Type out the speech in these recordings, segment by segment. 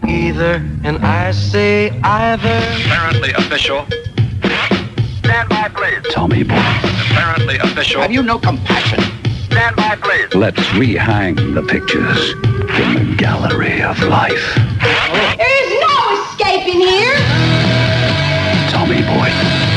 Either, and I say either. Apparently official. Stand by, please. Tommy Boyds. Apparently official. Have you no compassion? Stand by, please. Let's rehang the pictures in the gallery of life. There's no escaping here. Tommy Boyds.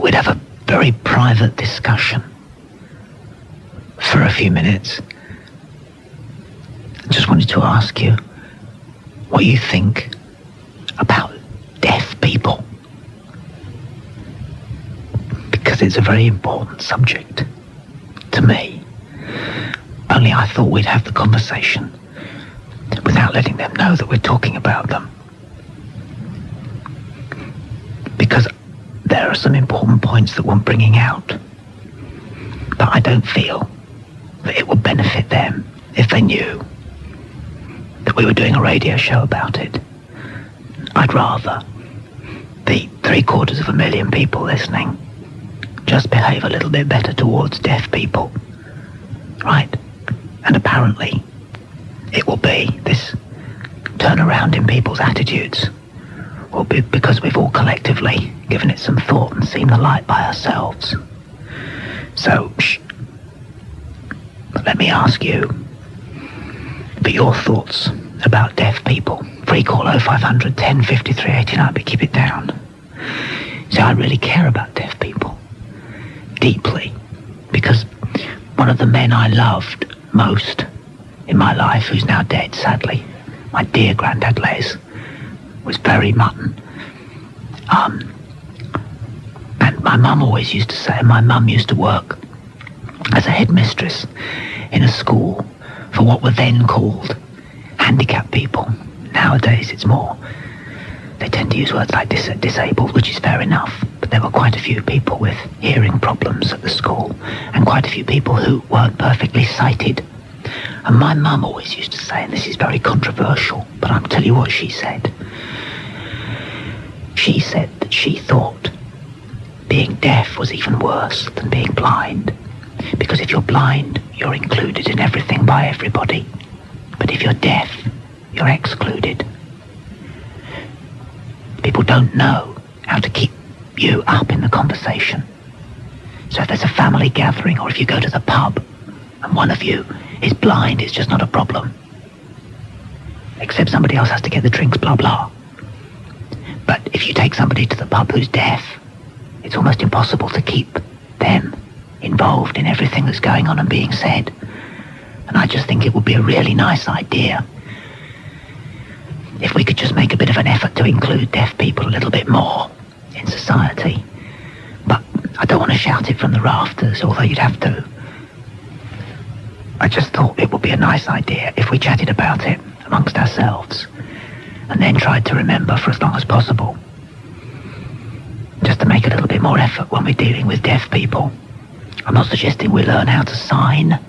We'd have a very private discussion for a few minutes. I just wanted to ask you what you think about deaf people, because it's a very important subject to me. Only I thought we'd have the conversation without letting them know that we're talking about them, because there are some important points that we're bringing out, but I don't feel that it would benefit them if they knew that we were doing a radio show about it. I'd rather the 750,000 people listening just behave a little bit better towards deaf people, right? And apparently it will be this turnaround in people's attitudes will be because we've all collectively given it some thought and seen the light by ourselves. So, let me ask you for your thoughts about deaf people. Free call 0500 10 53 89, but keep it down. See, I really care about deaf people deeply, because one of the men I loved most in my life, who's now dead sadly, my dear granddad Les, was very mutton. And my mum always used to say, my mum used to work as a headmistress in a school for what were then called handicapped people. Nowadays it's more, they tend to use words like disabled, which is fair enough, but there were quite a few people with hearing problems at the school, and quite a few people who weren't perfectly sighted. And my mum always used to say, and this is very controversial, but I'll tell you what she said. She said that she thought being deaf was even worse than being blind, because if you're blind, you're included in everything by everybody. But if you're deaf, you're excluded. People don't know how to keep you up in the conversation. So if there's a family gathering, or if you go to the pub and one of you is blind, it's just not a problem. Except somebody else has to get the drinks, blah, blah. But if you take somebody to the pub who's deaf, it's almost impossible to keep them involved in everything that's going on and being said. And I just think it would be a really nice idea if we could just make a bit of an effort to include deaf people a little bit more in society. But I don't want to shout it from the rafters, although you'd have to. I just thought it would be a nice idea if we chatted about it amongst ourselves, and then tried to remember for as long as possible, just to make a little bit more effort when we're dealing with deaf people. I'm not suggesting we learn how to sign,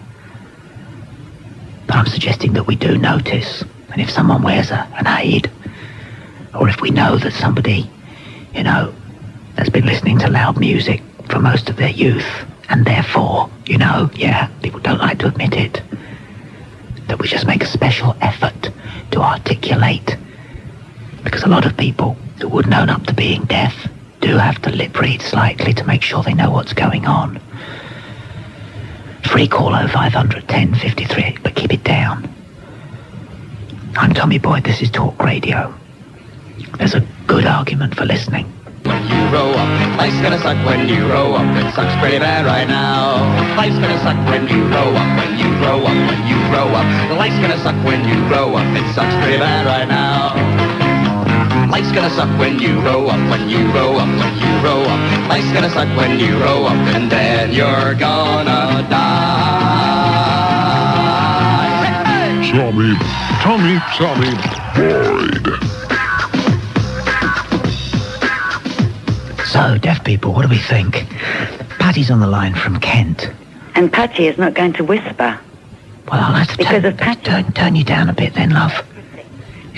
but I'm suggesting that we do notice, and if someone wears an aid, or if we know that somebody, has been listening to loud music for most of their youth, and therefore, people don't like to admit it, that we just make a special effort to articulate. Because a lot of people who wouldn't own up to being deaf do have to lip read slightly to make sure they know what's going on. Free call 0500 10 53, but keep it down. I'm Tommy Boyd, this is Talk Radio. There's a good argument for listening. When you grow up, life's gonna suck when you grow up. It sucks pretty bad right now. Life's gonna suck when you grow up, when you grow up, when you grow up. Life's gonna suck when you grow up. It sucks pretty bad right now. Life's gonna suck when you grow up, when you grow up, when you grow up. Life's gonna suck when you grow up, and then you're gonna die. Hey, hey! Tommy Boyd. So, deaf people, what do we think? Patty's on the line from Kent. And Patty is not going to whisper. Well, I'll have to Because of Patrick. turn you down a bit then, love.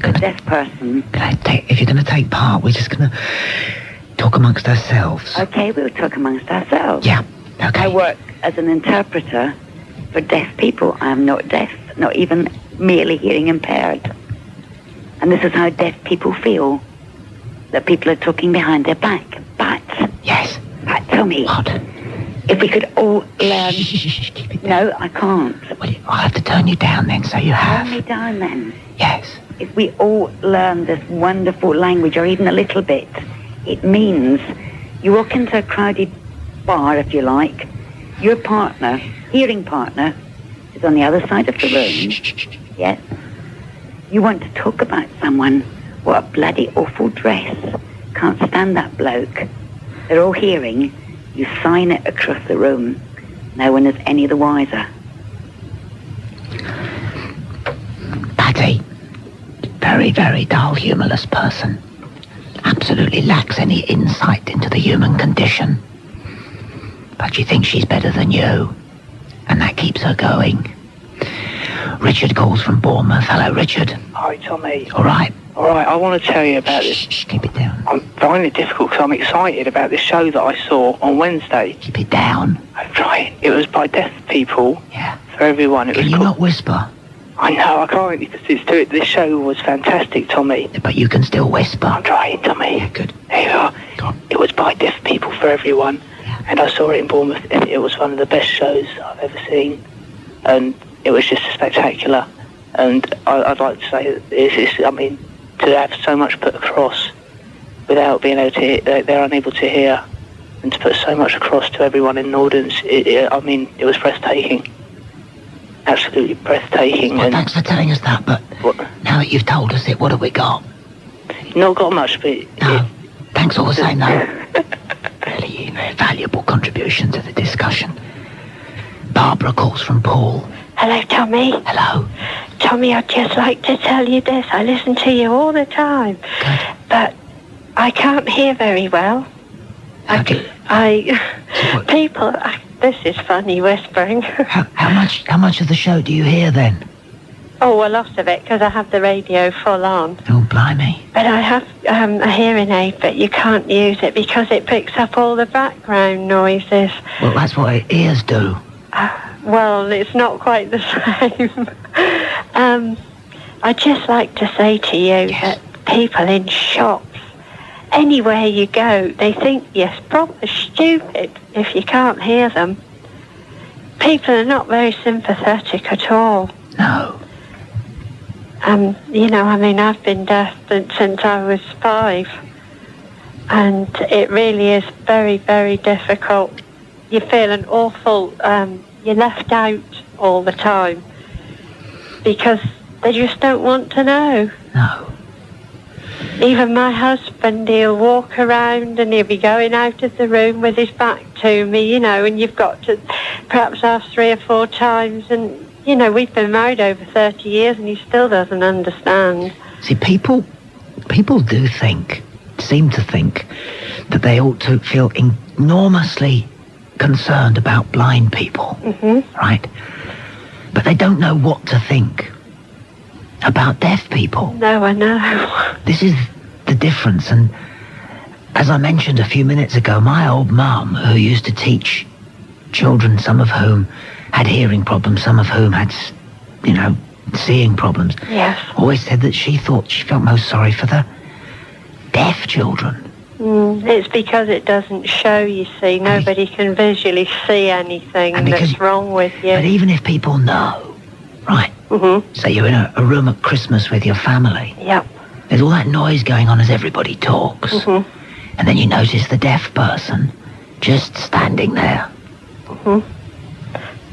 A deaf person. If you're going to take part, we're just going to talk amongst ourselves. Okay, we'll talk amongst ourselves. Yeah, okay. I work as an interpreter for deaf people. I am not deaf, not even merely hearing impaired. And this is how deaf people feel. That people are talking behind their back. But... Yes. But tell me... What? If we could all learn... Keep it down. No, I can't. Well, I'll have to turn you down then, so you have. Turn me down then. Yes. If we all learn this wonderful language, or even a little bit, it means you walk into a crowded bar, if you like, your partner, hearing partner, is on the other side of the room. Yes. You want to talk about someone. What a bloody awful dress. Can't stand that bloke. They're all hearing. You sign it across the room. No one is any the wiser. Patty. Very, very dull, humourless person. Absolutely lacks any insight into the human condition. But she thinks she's better than you. And that keeps her going. Richard calls from Bournemouth. Hello, Richard. Hi, Tommy. All right. All right, I want to tell you about this. Shh, keep it down. I'm finding it difficult because I'm excited about this show that I saw on Wednesday. Keep it down. I'm trying. It was by deaf people. Yeah. For everyone. It Can was you called... not whisper? I know, I can't because this show was fantastic, Tommy. But you can still whisper. I'm trying, Tommy. Yeah, good. There you are. Go on. It was by deaf people for everyone. Yeah. And I saw it in Bournemouth and it was one of the best shows I've ever seen. And it was just spectacular. And I'd like to say that I mean, to have so much put across without being able to hear, they're unable to hear, and to put so much across to everyone in the audience, I mean, it was breathtaking. Absolutely breathtaking. Well, and thanks for telling us that, but now that you've told us it, what have we got? Not got much, but... No, thanks all the same, though. Really valuable contribution to the discussion. Barbara calls from Paul. Hello, Tommy. Hello. Tommy, I'd just like to tell you this. I listen to you all the time. Good. But I can't hear very well. This is funny whispering. How much of the show do you hear then? Oh, a lot of it, because I have the radio full on. Oh, blimey. But I have a hearing aid, but you can't use it because it picks up all the background noises. Well, that's what our ears do. Well, it's not quite the same. I'd just like to say to you that people in shops, anywhere you go, they think you're proper stupid if you can't hear them. People are not very sympathetic at all. No. You know, I mean, I've been deaf since I was 5. And it really is very, very difficult. You feel an awful... you're left out all the time because they just don't want to know. No. Even my husband, he'll walk around and he'll be going out of the room with his back to me, you know, and you've got to perhaps ask 3 or 4 times. And, you know, we've been married over 30 years and he still doesn't understand. See, people do seem to think that they ought to feel enormously concerned about blind people, right? But they don't know what to think about deaf people. No, I know. This is the difference, and as I mentioned a few minutes ago, my old mum, who used to teach children, some of whom had hearing problems, some of whom had, you know, seeing problems, always said that she felt most sorry for the deaf children. It's because it doesn't show, you see. Nobody can visually see anything that's wrong with you. But even if people know, right, say you're in a room at Christmas with your family, there's all that noise going on as everybody talks, and then you notice the deaf person just standing there.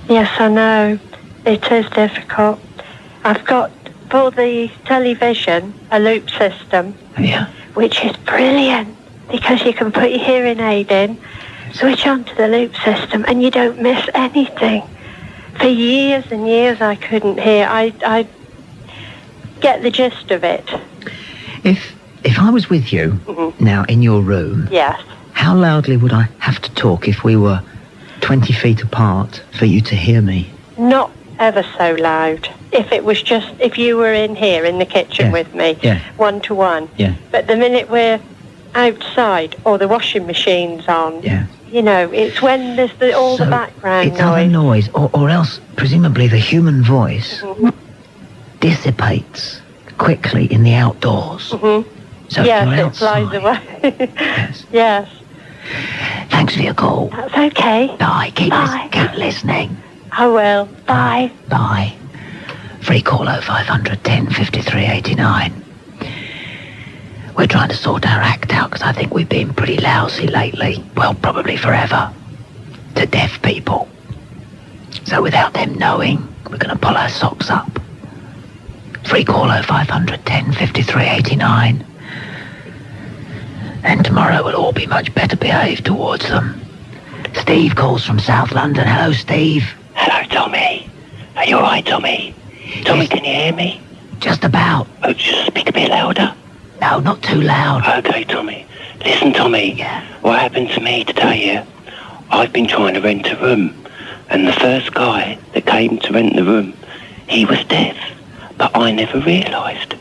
Yes, I know. It is difficult. I've got, for the television, a loop system, which is brilliant. Because you can put your hearing aid in, switch onto the loop system, and you don't miss anything. For years and years I couldn't hear. I get the gist of it. If I was with you now in your room, how loudly would I have to talk if we were 20 feet apart for you to hear me? Not ever so loud. If you were in here in the kitchen with me, one to one. Yeah. But the minute we're outside or the washing machine's on, you know, it's when there's all the background it's other noise, or else presumably the human voice dissipates quickly in the outdoors. So yes, it flies away. Yes. Thanks for your call. That's okay. Bye. Keep listening. I will. Bye. Bye. Free call 0500 10 53 89. We're trying to sort our act out because I think we've been pretty lousy lately. Well, probably forever. To deaf people. So without them knowing, we're going to pull our socks up. Free call 0500 10 53 89. And tomorrow we'll all be much better behaved towards them. Steve calls from South London. Hello, Steve. Hello, Tommy. Are you alright, Tommy? Tommy, can you hear me? Just about. Oh, just speak a bit louder. No, not too loud. Okay, Tommy. Listen, Tommy. What happened to me today, I've been trying to rent a room, and the first guy that came to rent the room, he was deaf, but I never realised.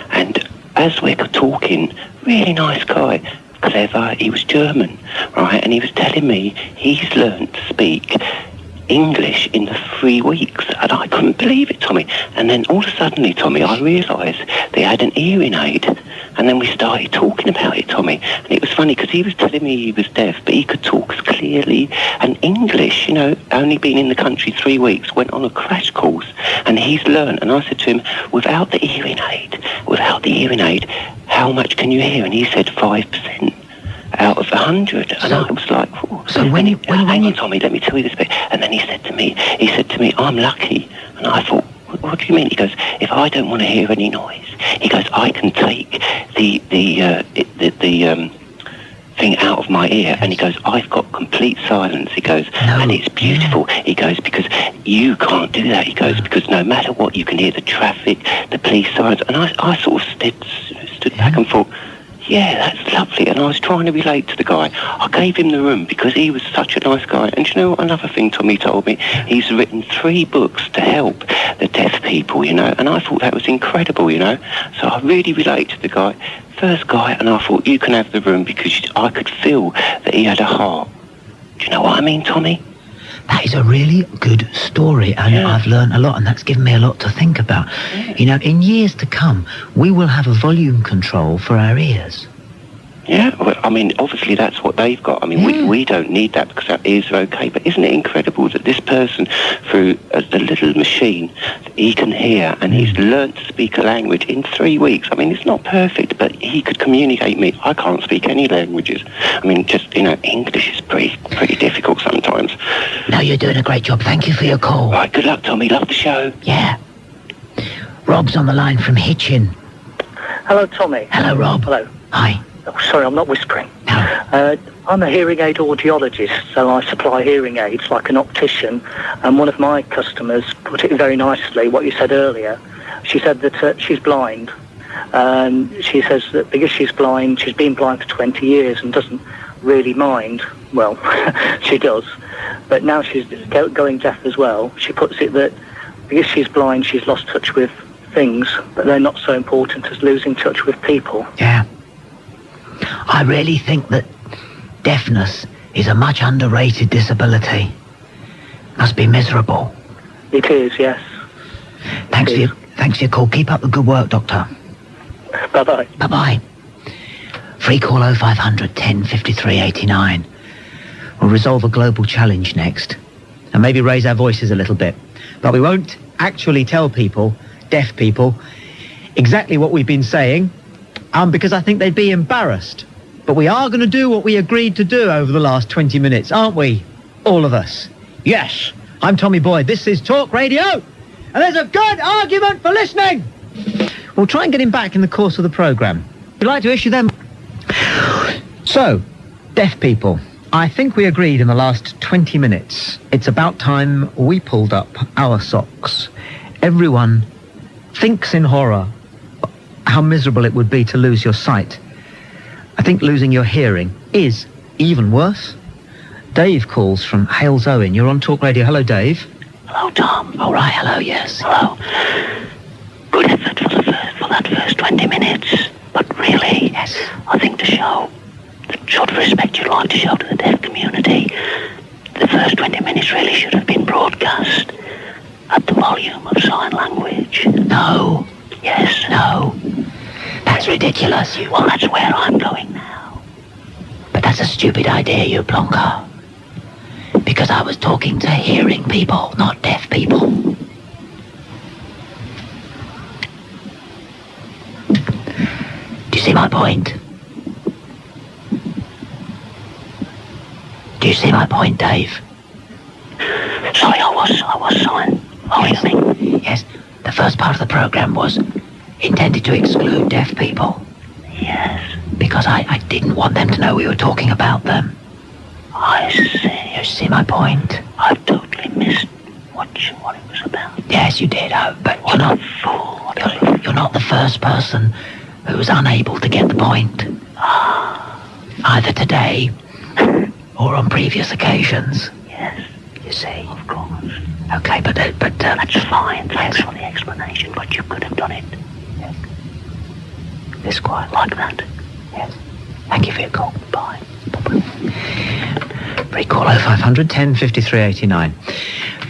And as we were talking, really nice guy, clever, he was German, right? And he was telling me he's learned to speak English in the 3 weeks, and I couldn't believe it, Tommy. And then all of a sudden, Tommy, I realised they had an hearing aid, and then we started talking about it, Tommy. And it was funny because he was telling me he was deaf, but he could talk as clearly. And English, you know, only been in the country 3 weeks, went on a crash course, and he's learned. And I said to him, without the hearing aid, how much can you hear? And he said 5%. Out of 100, and I was like, oh. So hang on, Tommy, let me tell you this bit. And then he said to me, I'm lucky. And I thought, what do you mean? He goes, if I don't want to hear any noise, he goes, I can take the thing out of my ear, and he goes, I've got complete silence. He goes, and it's beautiful. He goes, because you can't do that. He goes, because no matter what, you can hear the traffic, the police sirens. And I sort of stood back and thought, yeah, that's lovely. And I was trying to relate to the guy. I gave him the room because he was such a nice guy. And you know what, another thing Tommy told me? He's written 3 books to help the deaf people, you know. And I thought that was incredible, you know. So I really related to the guy. First guy, and I thought, you can have the room because I could feel that he had a heart. Do you know what I mean, Tommy? That is a really good story, and I've learned a lot, and that's given me a lot to think about. You know, in years to come, we will have a volume control for our ears. Yeah, well, I mean, obviously that's what they've got. I mean, we don't need that because our ears are okay. But isn't it incredible that this person, through a little machine, he can hear, and he's learnt to speak a language in 3 weeks. I mean, it's not perfect, but he could communicate me. I can't speak any languages. I mean, just, you know, English is pretty difficult sometimes. No, you're doing a great job. Thank you for your call. Right, good luck, Tommy. Love the show. Yeah. Rob's on the line from Hitchin. Hello, Tommy. Hello, Rob. Hello. Hi. Oh, sorry, I'm not whispering. No. I'm a hearing aid audiologist, so I supply hearing aids like an optician. And one of my customers put it very nicely, what you said earlier. She said that she's blind. She says that because she's blind, she's been blind for 20 years and doesn't really mind. Well, she does. But now she's going deaf as well. She puts it that because she's blind, she's lost touch with things, but they're not so important as losing touch with people. Yeah. I really think that deafness is a much underrated disability. Must be miserable. It is, yes. Thanks for your call. Keep up the good work, Doctor. Bye-bye. Bye-bye. Free call 0500 10 53 89. We'll resolve a global challenge next, and maybe raise our voices a little bit. But we won't actually tell people, deaf people, exactly what we've been saying, because I think they'd be embarrassed. But we are going to do what we agreed to do over the last 20 minutes, aren't we? All of us. Yes, I'm Tommy Boyd. This is Talk Radio, and there's a good argument for listening. We'll try and get him back in the course of the programme. We'd like to issue them. So, deaf people, I think we agreed in the last 20 minutes. It's about time we pulled up our socks. Everyone thinks in horror how miserable it would be to lose your sight. I think losing your hearing is even worse. Dave calls from Hales Owen. You're on Talk Radio. Hello, Dave. Hello, Tom. All right, hello, yes. Hello. Good effort for that first 20 minutes. But really, yes, I think to show the sort of respect you'd like to show to the deaf community, the first 20 minutes really should have been broadcast at the volume of sign language. No. Yes. No. That's ridiculous. Well, that's where I'm going now. But that's a stupid idea, you plonker. Because I was talking to hearing people, not deaf people. Do you see my point? Do you see my point, Dave? Sorry, I was signing. Yes, the first part of the programme was intended to exclude deaf people. Yes. Because I didn't want them to know we were talking about them. I see. You see my point? I totally missed what it was about. Yes, you did. But you're not a fool. You're not the first person who was unable to get the point. Either today or on previous occasions. Yes. You see? Of course. Okay, but that's fine. Thanks for the explanation, but you could have done it. Yes. This quiet like that. Yes. Thank you for your call. Bye. Recall 0500 10 53 89.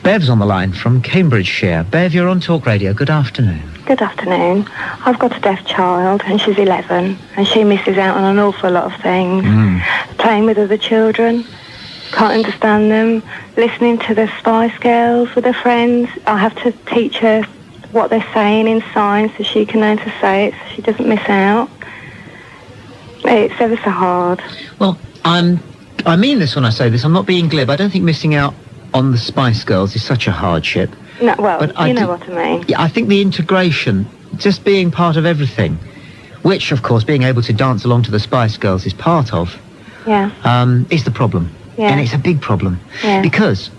Bev's on the line from Cambridgeshire. Bev, you're on Talk Radio. Good afternoon. Good afternoon. I've got a deaf child and she's 11 and she misses out on an awful lot of things. Playing with other children, can't understand them, listening to the Spice Girls with her friends. I have to teach her what they're saying in signs so she can learn to say it so she doesn't miss out. It's ever so hard. Well, I mean this when I say this. I'm not being glib. I don't think missing out on the Spice Girls is such a hardship. No, well, but you know what I mean. Yeah, I think the integration, just being part of everything, which, of course, being able to dance along to the Spice Girls is part of, is the problem. Yeah. And it's a big problem. Yeah. Because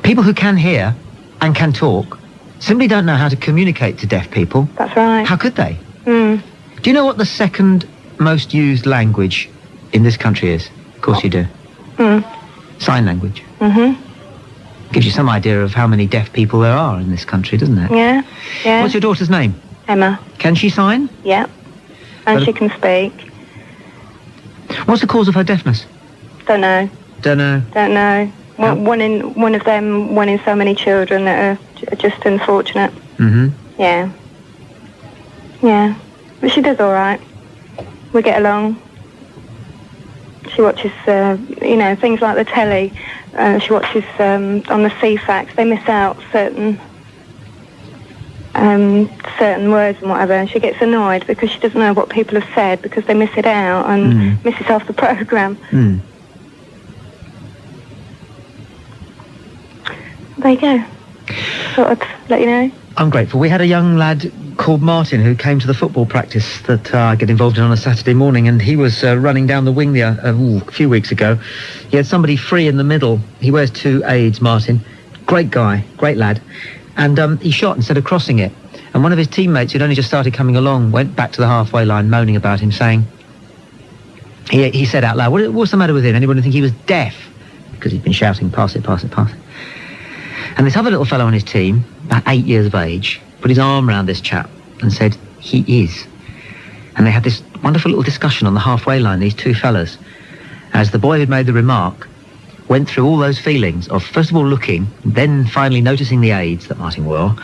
people who can hear and can talk simply don't know how to communicate to deaf people. That's right. How could they? Mm. Do you know what the second most used language in this country is? Of course you do. Sign language. Gives you some idea of how many deaf people there are in this country, doesn't it? Yeah, yeah. What's your daughter's name? Emma. Can she sign? Yeah. And she can speak. What's the cause of her deafness? Don't know. Don't know. Don't know. One in so many children that are just unfortunate. Yeah. Yeah. But she does all right. We get along. She watches, things like the telly. She watches on the CFAX. They miss out certain words and whatever. And she gets annoyed because she doesn't know what people have said because they miss it out and misses half the programme. There you go. Thought I'd let you know. I'm grateful. We had a young lad called Martin who came to the football practice that I get involved in on a Saturday morning, and he was running down the wing there a few weeks ago. He had somebody free in the middle. He wears 2 aids, Martin. Great guy, great lad. And he shot instead of crossing it. And one of his teammates who'd only just started coming along went back to the halfway line moaning about him, saying, he said out loud, what's the matter with him? Anyone would think he was deaf? Because he'd been shouting, pass it, pass it, pass it. And this other little fellow on his team, about 8 years of age, put his arm around this chap and said, he is. And they had this wonderful little discussion on the halfway line, these 2 fellas, as the boy who'd made the remark went through all those feelings of, first of all, looking, then finally noticing the aids that Martin wore,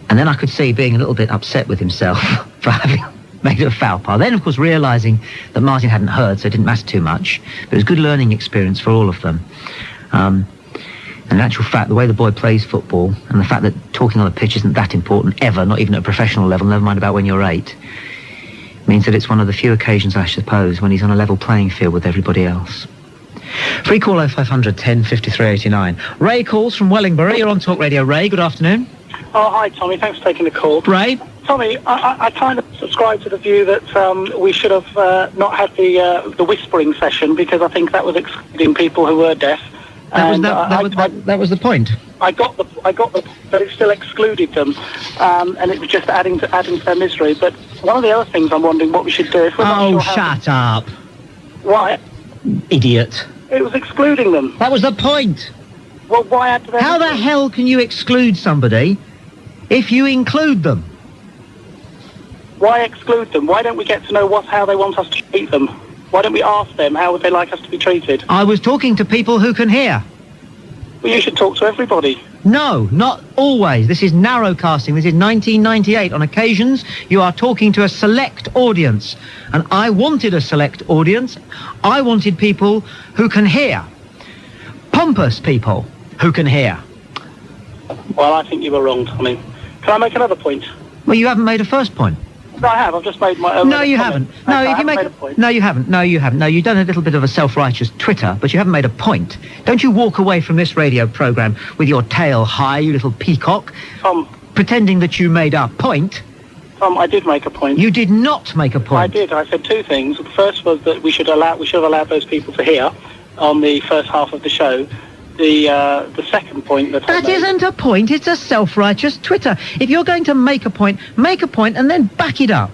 and then I could see being a little bit upset with himself for having made a foul pas. Then, of course, realising that Martin hadn't heard, so it didn't matter too much. But it was a good learning experience for all of them. And in actual fact, the way the boy plays football and the fact that talking on the pitch isn't that important ever, not even at a professional level, never mind about when you're 8, means that it's one of the few occasions, I suppose, when he's on a level playing field with everybody else. Free call 0500 10 53 89. Ray calls from Wellingbury. You're on Talk Radio. Ray, good afternoon. Oh, hi, Tommy. Thanks for taking the call. Ray? Tommy, I kind of subscribe to the view that we should have not had the whispering session because I think that was excluding people who were deaf. That was the point. I got the, but it still excluded them, and it was just adding to their misery. But one of the other things I'm wondering what we should do if we're not sure shut up! Why? Idiot! It was excluding them. That was the point. Well, why add to their How the hell can you exclude somebody if you include them? Why exclude them? Why don't we get to know how they want us to treat them? Why don't we ask them how would they like us to be treated? I was talking to people who can hear. Well, you should talk to everybody. No, not always. This is narrowcasting. This is 1998. On occasions, you are talking to a select audience. And I wanted a select audience. I wanted people who can hear. Pompous people who can hear. Well, I think you were wrong, Tommy. Can I make another point? Well, you haven't made a first point. No, I have. I've just made my own. No, you haven't. No, if you make a point. No, you haven't. No, you haven't. No, you've done a little bit of a self-righteous Twitter, but you haven't made a point. Don't you walk away from this radio programme with your tail high, you little peacock, Tom, pretending that you made a point. Tom, I did make a point. You did not make a point. I did. I said two things. The first was that we should have allowed those people to hear on the first half of the show. The second point that I made... isn't a point, it's a self-righteous Twitter. If you're going to make a point and then back it up.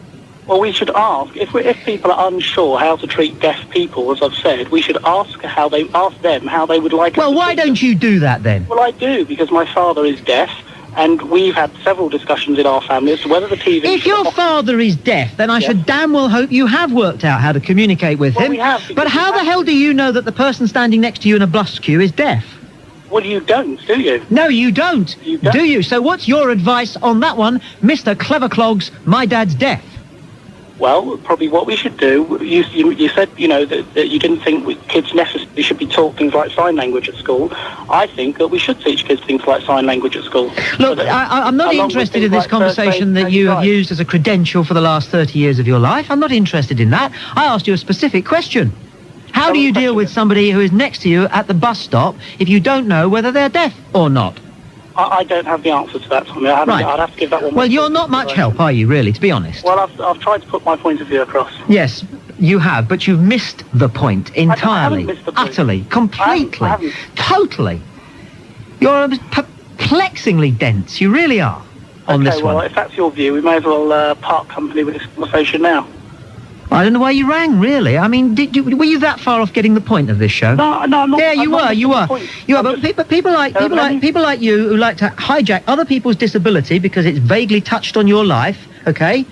Well, we should ask, if people are unsure how to treat deaf people, as I've said, we should ask them how they would like us to Well, why don't you do that then? Well, I do, because my father is deaf, and we've had several discussions in our family as to whether the TV... If your father is deaf, then I should damn well hope you have worked out how to communicate with him. We have, but how the hell do you know that the person standing next to you in a bus queue is deaf? Well, you don't, do you? No, you don't. You don't. Do you? So what's your advice on that one, Mr. Clever Clogs, my dad's deaf? Well, probably what we should do, you said, that you didn't think kids necessarily should be taught things like sign language at school. I think that we should teach kids things like sign language at school. Look, I'm not interested in this conversation that you have used as a credential for the last 30 years of your life. I'm not interested in that. I asked you a specific question. How do you deal with somebody who is next to you at the bus stop if you don't know whether they're deaf or not? I don't have the answer to that, Tommy. I'd have to give that one. Well, you're not much help, are you, really, to be honest? Well, I've tried to put my point of view across. Yes, you have, but you've missed the point entirely. I haven't missed the point. Utterly, completely, I haven't. Totally. You're perplexingly dense, you really are, on this one. Well, if that's your view, we may as well part company with this conversation now. I don't know why you rang, really. I mean, were you that far off getting the point of this show? No, I'm not. Yeah, you were. But people like you who like to hijack other people's disability because it's vaguely touched on your life, okay,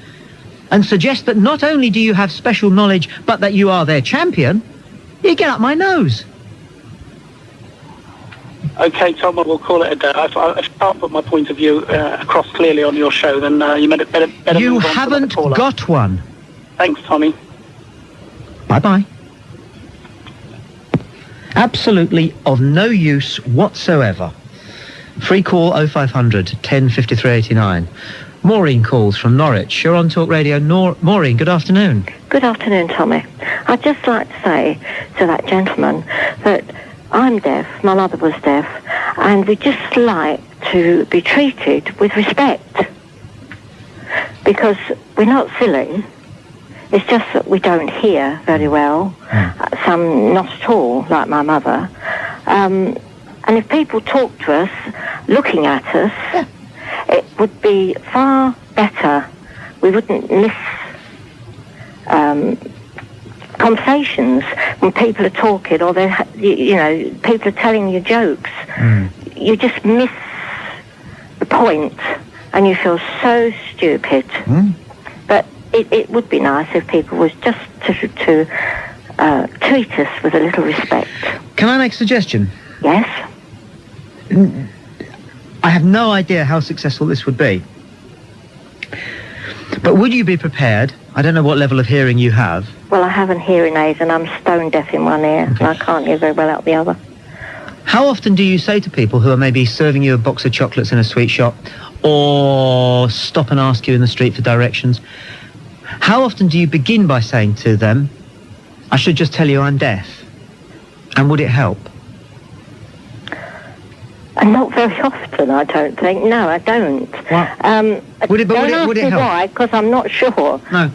and suggest that not only do you have special knowledge, but that you are their champion, you get up my nose. Okay, Tom, we'll call it a day. If I can't put my point of view across clearly on your show, then you better You move on haven't to the got one. Thanks, Tommy. Bye-bye. Absolutely of no use whatsoever. Free call 0500 10 53 89. Maureen calls from Norwich. You're on Talk Radio. Maureen, good afternoon. Good afternoon, Tommy. I'd just like to say to that gentleman that I'm deaf, my mother was deaf, and we just like to be treated with respect. Because we're not silly. It's just that we don't hear very well, some not at all, like my mother. And if people talk to us, looking at us, it would be far better. We wouldn't miss conversations when people are talking or people are telling you jokes. You just miss the point and you feel so stupid. But it would be nice if people was just to treat us with a little respect. Can I make a suggestion? Yes. I have no idea how successful this would be. But would you be prepared? I don't know what level of hearing you have. Well, I have a hearing aid and I'm stone deaf in one ear and I can't hear very well out the other. How often do you say to people who are maybe serving you a box of chocolates in a sweet shop or stop and ask you in the street for directions, how often do you begin by saying to them, I should just tell you I'm deaf? And would it help? And not very often, I don't think. No, I don't. Would it help? Why? Because I'm not sure. No,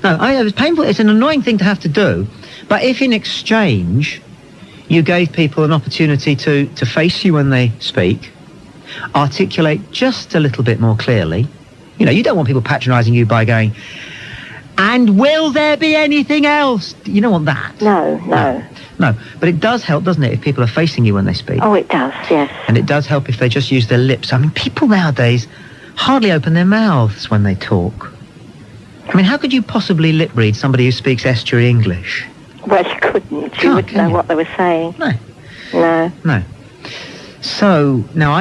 it's painful. It's an annoying thing to have to do. But if in exchange you gave people an opportunity to face you when they speak, articulate just a little bit more clearly. You don't want people patronising you by going, and will there be anything else? You don't want that. No. No, but it does help, doesn't it, if people are facing you when they speak? Oh, it does, yes. And it does help if they just use their lips. I mean, people nowadays hardly open their mouths when they talk. I mean, how could you possibly lip read somebody who speaks estuary English? Well, you couldn't. You wouldn't know what they were saying. No. So, now,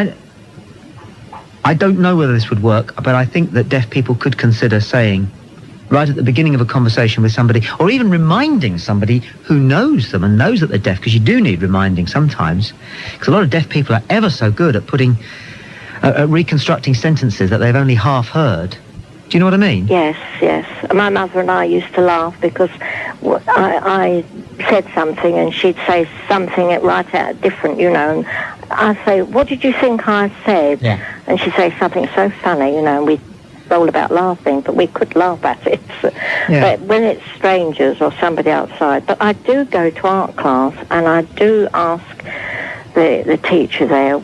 I don't know whether this would work, but I think that deaf people could consider saying, right at the beginning of a conversation with somebody, or even reminding somebody who knows them and knows that they're deaf, because you do need reminding sometimes, because a lot of deaf people are ever so good at reconstructing sentences that they've only half heard. Do you know what I mean? Yes. My mother and I used to laugh because I said something and she'd say something right out different, and I'd say, what did you think I said? Yeah. And she'd say something so funny, and we'd roll about laughing, but we could laugh at it. But when it's strangers or somebody outside. But I do go to art class and I do ask the teacher there,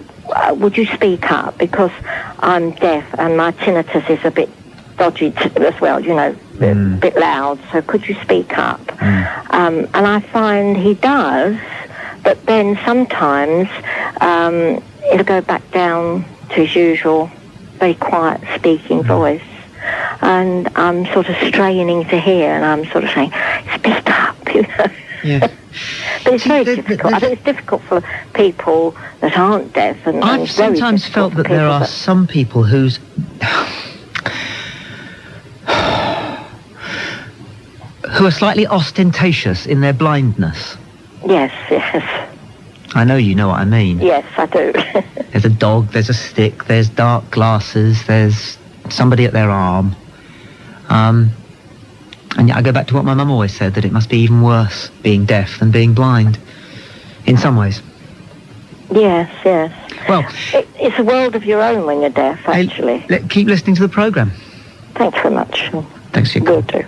would you speak up? Because I'm deaf and my tinnitus is a bit dodgy as well, a bit loud, so could you speak up? And I find he does, but then sometimes he'll go back down to his usual very quiet speaking voice, and I'm sort of straining to hear, and I'm sort of saying, speak up, Yeah. But it's very difficult. I think it's difficult for people that aren't deaf. And I've sometimes felt that there are some people who are slightly ostentatious in their blindness. Yes. I know you know what I mean. Yes, I do. There's a dog, there's a stick, there's dark glasses, there's somebody at their arm. And I go back to what my mum always said, that it must be even worse being deaf than being blind, in some ways. Yes. Well, it's a world of your own when you're deaf, actually. Keep listening to the programme. Thanks very much. Thanks for your call. Will do.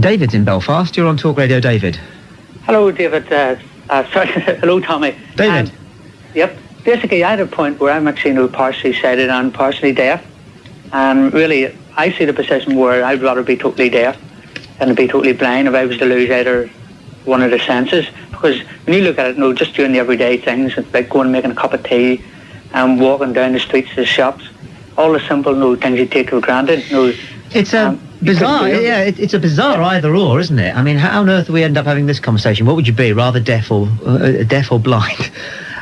David's in Belfast. You're on Talk Radio, David. Hello, David. Sorry. Hello, Tommy. David. Yep. Basically, I had a point where I'm actually partially sighted and partially deaf. And really, I see the position where I'd rather be totally deaf than to be totally blind if I was to lose either one of the senses. Because when you look at it, just doing the everyday things, it's like going and making a cup of tea and walking down the streets to the shops, all the simple things you take for granted. It's a bizarre, it's a bizarre either or, isn't it? I mean, how on earth do we end up having this conversation? What would you be, rather deaf or blind?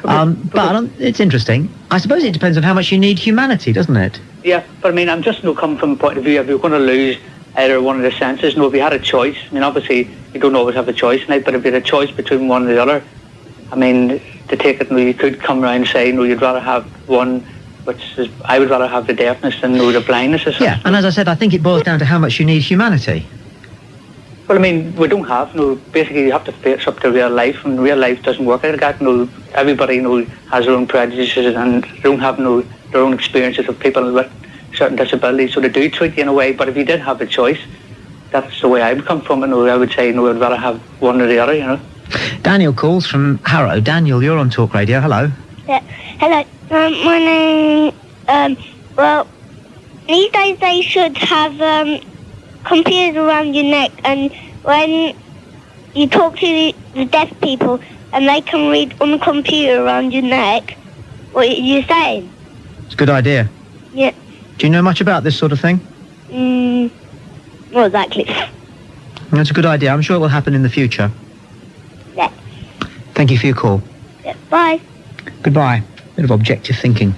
But it's interesting. I suppose it depends on how much you need humanity, doesn't it? Yeah, but I mean, I'm just coming from the point of view, if you're going to lose either one of the senses, if you had a choice, I mean, obviously, you don't always have a choice, but if you had a choice between one or the other, I mean, to take it, you could come around and say, you'd rather have one, I would rather have the deafness than the blindness. Yeah, and as I said, I think it boils down to how much you need humanity. Well, I mean, we don't have, basically you have to face up to real life, and real life doesn't work like that. Everybody, has their own prejudices and they don't have, their own experiences of people with certain disabilities, so they do treat you in a way, but if you did have a choice, that's the way I would come from it. I would say, I'd rather have one or the other, Daniel calls from Harrow. Daniel, you're on Talk Radio. Hello. Yeah. Hello. My name, well, these days they should have, computers around your neck, and when you talk to the deaf people and they can read on the computer around your neck what you're saying. It's a good idea. Yeah. Do you know much about this sort of thing? Not exactly. That's a good idea. I'm sure it will happen in the future. Yeah. Thank you for your call. Yeah. Bye. Goodbye. Bit of objective thinking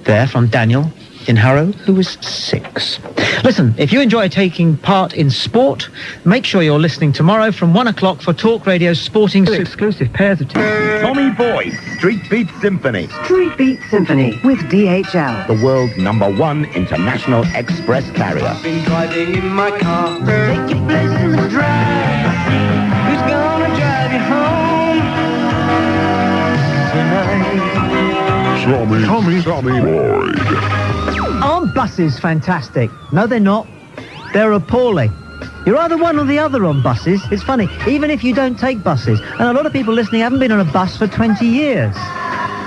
there from Daniel in Harrow, who was 6. Listen, if you enjoy taking part in sport, make sure you're listening tomorrow from 1 o'clock for Talk Radio's sporting exclusive pairs of Tommy Boyds, Street Beat Symphony. Street Beat Symphony with DHL. The world's #1 international express carrier. I've been driving in my car. Take your place in the drive. Who's gonna drive you home tonight? Tommy Boyd. Aren't buses fantastic? No, they're not. They're appalling. You're either one or the other on buses. It's funny, even if you don't take buses. And a lot of people listening haven't been on a bus for 20 years.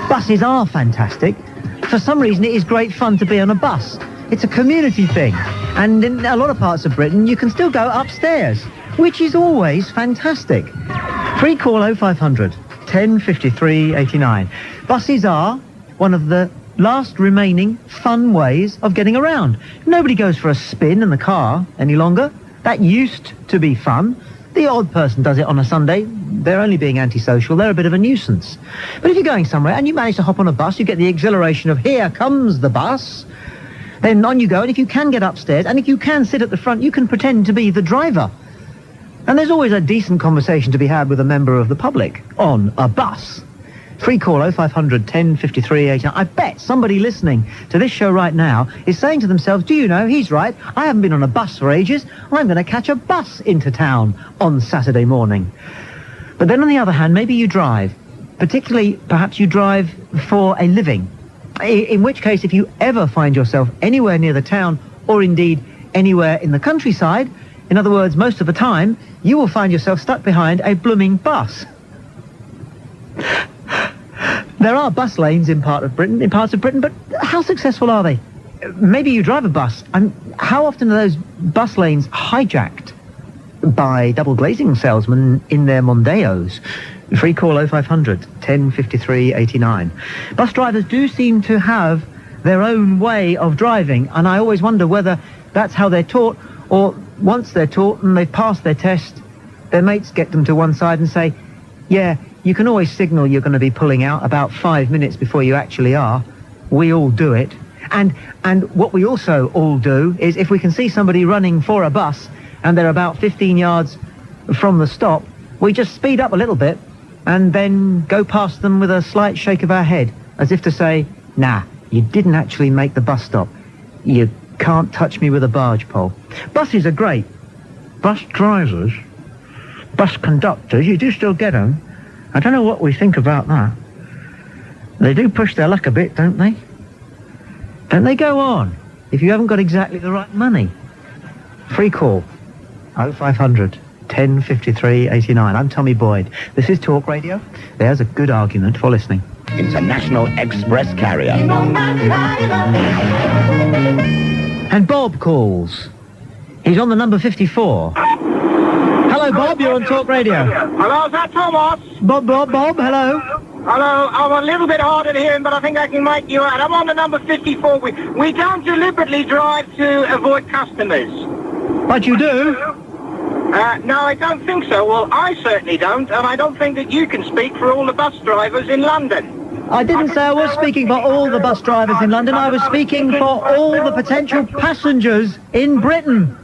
Buses are fantastic. For some reason, it is great fun to be on a bus. It's a community thing. And in a lot of parts of Britain, you can still go upstairs, which is always fantastic. Free call 0500 1053 89. Buses are one of the last remaining fun ways of getting around. Nobody goes for a spin in the car any longer. That used to be fun. The odd person does it on a Sunday. They're only being antisocial. They're a bit of a nuisance. But if you're going somewhere and you manage to hop on a bus, you get the exhilaration of here comes the bus. Then on you go, and if you can get upstairs, and if you can sit at the front, you can pretend to be the driver. And there's always a decent conversation to be had with a member of the public on a bus. Free call 0500 1053 89. I bet somebody listening to this show right now is saying to themselves, do you know, he's right, I haven't been on a bus for ages. I'm going to catch a bus into town on Saturday morning. But then on the other hand, maybe you drive. Particularly, perhaps you drive for a living. In which case, if you ever find yourself anywhere near the town, or indeed anywhere in the countryside, in other words, most of the time, you will find yourself stuck behind a blooming bus. There are bus lanes in parts of Britain, but how successful are they? Maybe you drive a bus, and how often are those bus lanes hijacked by double glazing salesmen in their Mondeos? Free call 0500 1053 89. Bus drivers do seem to have their own way of driving, and I always wonder whether that's how they're taught, or once they're taught and they've passed their test, their mates get them to one side and say, yeah, you can always signal you're going to be pulling out about 5 minutes before you actually are. We all do it. And what we also all do is if we can see somebody running for a bus and they're about 15 yards from the stop, we just speed up a little bit and then go past them with a slight shake of our head, as if to say, nah, you didn't actually make the bus stop. You can't touch me with a barge pole. Buses are great. Bus drivers, bus conductors, you do still get them. I don't know what we think about that. They do push their luck a bit, don't they? Don't they go on if you haven't got exactly the right money? Free call 0500 1053 89. I'm Tommy Boyd. This is Talk Radio. There's a good argument for listening. International Express Carrier. And Bob calls. He's on the number 54. Hello, Bob. You're on Talk Radio. Hello, is that Thomas? Bob, hello. Hello, I'm a little bit hard of hearing, but I think I can make you out. I'm on the number 54. We don't deliberately drive to avoid customers. But you do? No, I don't think so. Well, I certainly don't, and I don't think that you can speak for all the bus drivers in London. I didn't say I was speaking for all the bus drivers in London. I was speaking for all the potential passengers in Britain.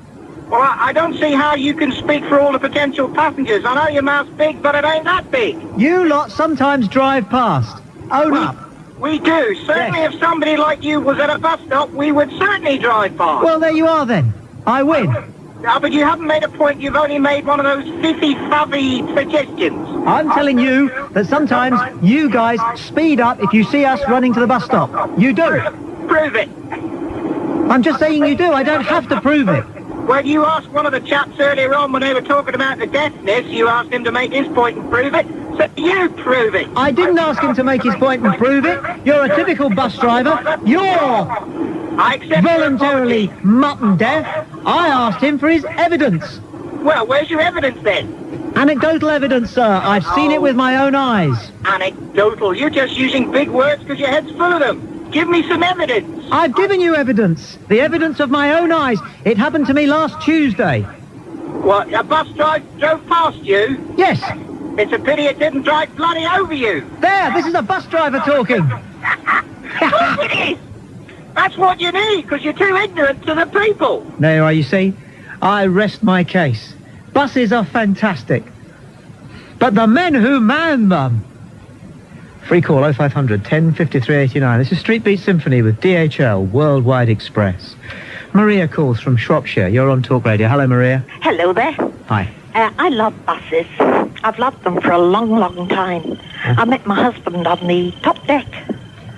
Well, I don't see how you can speak for all the potential passengers. I know your mouth's big, but it ain't that big. You lot sometimes drive past. Own up. We do. Certainly if somebody like you was at a bus stop, we would certainly drive past. Well, there you are then. I win. But you haven't made a point. You've only made one of those fiffy-fubby suggestions. I'm telling you that sometimes you guys speed up if you see us running to the bus stop. You do. Prove it. I'm just saying you do. I don't have to prove it. Well, you asked one of the chaps earlier on when they were talking about the deafness, you asked him to make his point and prove it, so you prove it. I didn't ask him to make his point and prove it. You're a typical bus driver. You're voluntarily mutton deaf. I asked him for his evidence. Well, where's your evidence then? Anecdotal evidence, sir. I've seen it with my own eyes. Anecdotal? You're just using big words because your head's full of them. Give me some evidence. I've given you evidence. The evidence of my own eyes. It happened to me last Tuesday. What, a bus drove past you? Yes. It's a pity it didn't drive bloody over you. There, this is a bus driver talking. Of course it is. That's what you need, because you're too ignorant to the people. There you are, you see. I rest my case. Buses are fantastic. But the men who man them. Free call 0500 1053 89. This is Street Beat Symphony with DHL Worldwide Express. Maria calls from Shropshire. You're on Talk Radio. Hello, Maria. Hello there. Hi. I love buses. I've loved them for a long, long time. I met my husband on the top deck.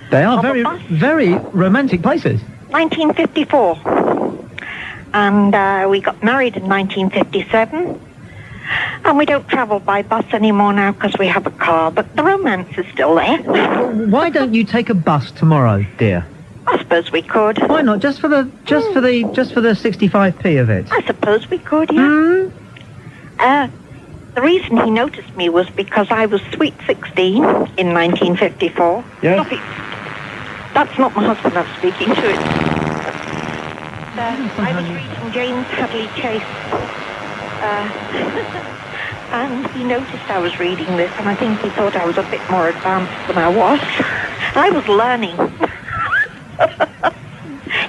They are very, very romantic places. 1954. And we got married in 1957. And we don't travel by bus anymore now because we have a car, but the romance is still there. Why don't you take a bus tomorrow, dear? I suppose we could. Why not? Just for the 65p of it. I suppose we could, yeah. the reason he noticed me was because I was sweet 16 in 1954. Yes? Stop it. That's not my husband I'm speaking to. I was reading James Hadley Chase. And he noticed I was reading this, and I think he thought I was a bit more advanced than I was. I was learning.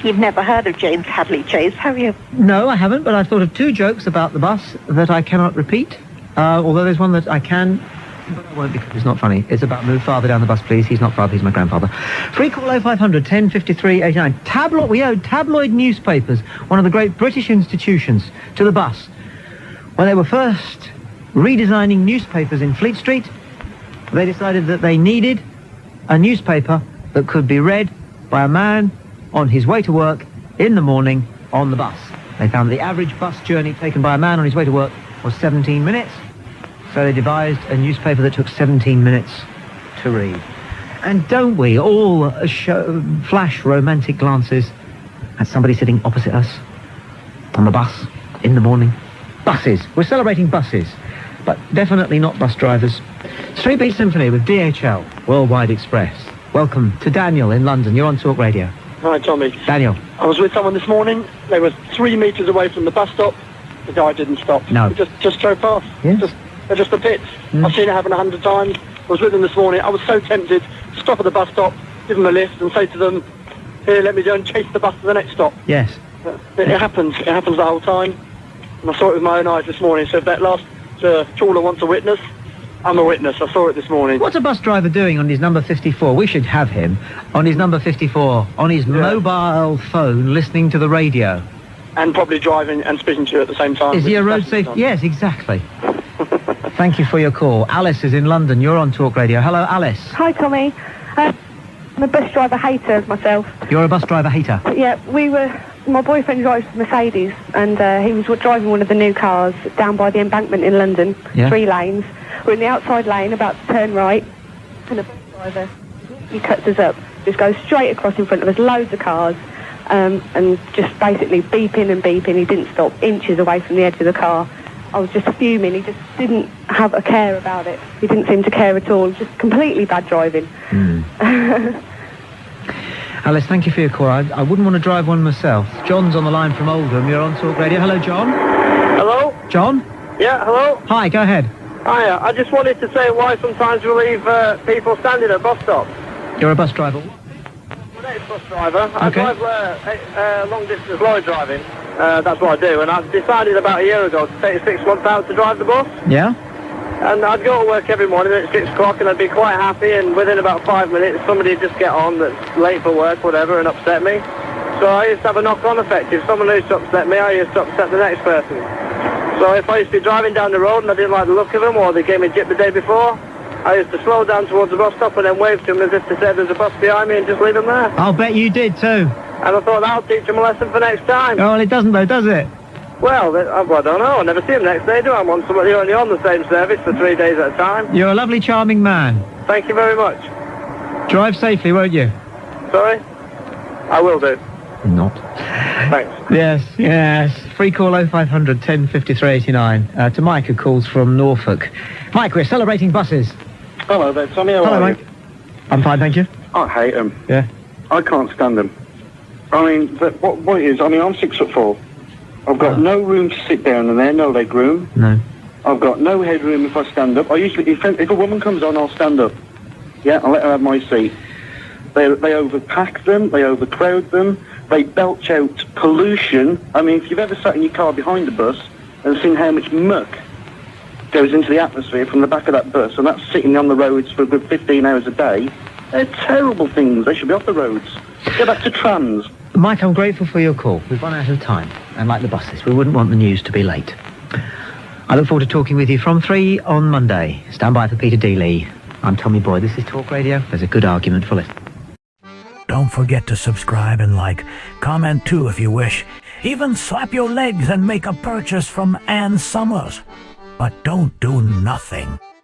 You've never heard of James Hadley Chase, have you? No, I haven't, but I've thought of 2 jokes about the bus that I cannot repeat. Although there's one that I can, but I won't because it's not funny. It's about move father down the bus, please. He's not father, he's my grandfather. Free call 0500 1053 89. We owed tabloid newspapers, one of the great British institutions, to the bus. When they were first redesigning newspapers in Fleet Street, they decided that they needed a newspaper that could be read by a man on his way to work in the morning on the bus. They found the average bus journey taken by a man on his way to work was 17 minutes, so they devised a newspaper that took 17 minutes to read. And don't we all flash romantic glances at somebody sitting opposite us on the bus in the morning? Buses. We're celebrating buses, but definitely not bus drivers. Street Beat Symphony with DHL, Worldwide Express. Welcome to Daniel in London. You're on Talk Radio. Hi, Tommy. Daniel. I was with someone this morning. They were 3 metres away from the bus stop. The guy didn't stop. No. He just drove past. Yes. They're just the pits. I've seen it happen 100 times. I was with them this morning. I was so tempted to stop at the bus stop, give them a lift and say to them, here, let me go and chase the bus to the next stop. Yes. It happens. It happens the whole time. And I saw it with my own eyes this morning. So if that last trawler wants a witness, I'm a witness. I saw it this morning. What's a bus driver doing on his number 54? We should have him on his number 54, on his mobile phone, listening to the radio. And probably driving and speaking to you at the same time. Is he a road safety? Yes, exactly. Thank you for your call. Alice is in London. You're on Talk Radio. Hello, Alice. Hi, Tommy. I'm a bus driver hater myself. You're a bus driver hater? Yeah, my boyfriend drives Mercedes, and he was driving one of the new cars down by the embankment in London, 3 lanes. We're in the outside lane, about to turn right, and the bus driver, he cuts us up, just goes straight across in front of us, loads of cars, and just basically beeping and beeping. He didn't stop, inches away from the edge of the car. I was just fuming. He just didn't have a care about it. He didn't seem to care at all. Just completely bad driving. Alice, thank you for your call. I wouldn't want to drive one myself. John's on the line from Oldham. You're on Talk Radio. Hello, John. Hello? John? Yeah, hello? Hi, go ahead. Hiya. I just wanted to say why sometimes we leave people standing at bus stops. You're a bus driver. I'm an ex-bus driver. I drive long-distance lorry driving. That's what I do. And I decided about a year ago to take 6 months out to drive the bus. Yeah? And I'd go to work every morning at 6 o'clock and I'd be quite happy, and within about 5 minutes somebody would just get on that's late for work, whatever, and upset me. So I used to have a knock-on effect. If someone used to upset me, I used to upset the next person. So if I used to be driving down the road and I didn't like the look of them, or they gave me a jip the day before, I used to slow down towards the bus stop and then wave to them as if to say there's a bus behind me and just leave them there. I'll bet you did too. And I thought that'll teach them a lesson for next time. Oh, well, it doesn't though, does it? Well, I don't know. I never see them next day, do I? I'm only on the same service for 3 days at a time. You're a lovely, charming man. Thank you very much. Drive safely, won't you? Sorry? I will do. Not. Thanks. Yes. Free call 0500 1053 89 to Mike, who calls from Norfolk. Mike, we're celebrating buses. Hello there, Tommy. How are Mike. you? I'm fine, thank you. I hate them. Yeah. I can't stand them. I mean, what it is, I mean, I'm 6'4". I've got no room to sit down in there, no leg room. No. I've got no headroom if I stand up. I usually, if a woman comes on, I'll stand up. Yeah, I'll let her have my seat. They overpack them, they overcrowd them, they belch out pollution. I mean, if you've ever sat in your car behind a bus and seen how much muck goes into the atmosphere from the back of that bus, and that's sitting on the roads for a good 15 hours a day, they're terrible things. They should be off the roads. Go back to trams. Mike, I'm grateful for your call. We've run out of time, and like the buses, we wouldn't want the news to be late. I look forward to talking with you from 3 on Monday. Stand by for Peter D. Lee. I'm Tommy Boyd. This is Talk Radio. There's a good argument for listening. Don't forget to subscribe and like. Comment too if you wish. Even slap your legs and make a purchase from Ann Summers. But don't do nothing.